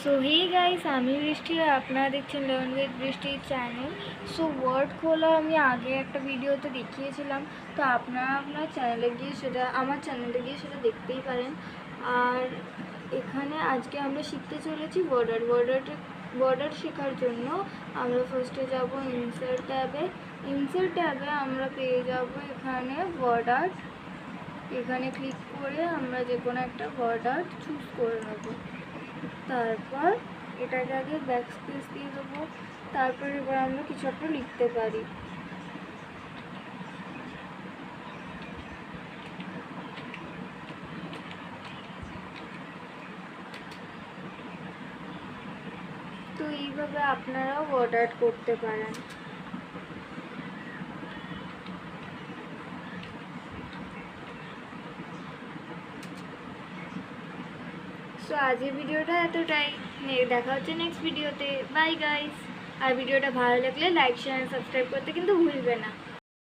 सो hey guys আমি বৃষ্টি আর আপনারা দেখছেন লেমন উইথ বৃষ্টির চ্যানেল। সো ওয়ার্ড খোলা আমি আগে একটা ভিডিওতে দেখিয়েছিলাম, তো আপনারা আপনার চ্যানেলে গিয়ে সেটা দেখতেই পারেন। আর এখানে আজকে আমরা শিখতে চলেছি বর্ডার শেখার জন্য আমরা ফার্স্টে যাব ইনসার্ট ট্যাবে আমরা পেয়ে যাব এখানে বর্ডার। এখানে ক্লিক করে আমরা যে কোনো একটা বর্ডার চুজ করে নেব। তারপর এটাকে আগে ব্যাক স্পেস দিয়ে দেবো। তারপর এবার আমরা কিছু একটা লিখতে পারি। তো এইভাবে আপনারাও ওয়ার্ড আর্ট করতে পারেন। সো আজকের ভিডিওটা এতটাই, দেখা হচ্ছে নেক্সট ভিডিওতে। Bye guys. আর ভিডিওটা ভালো লাগলে লাইক শেয়ার সাবস্ক্রাইব করতে কিন্তু ভুলবে না।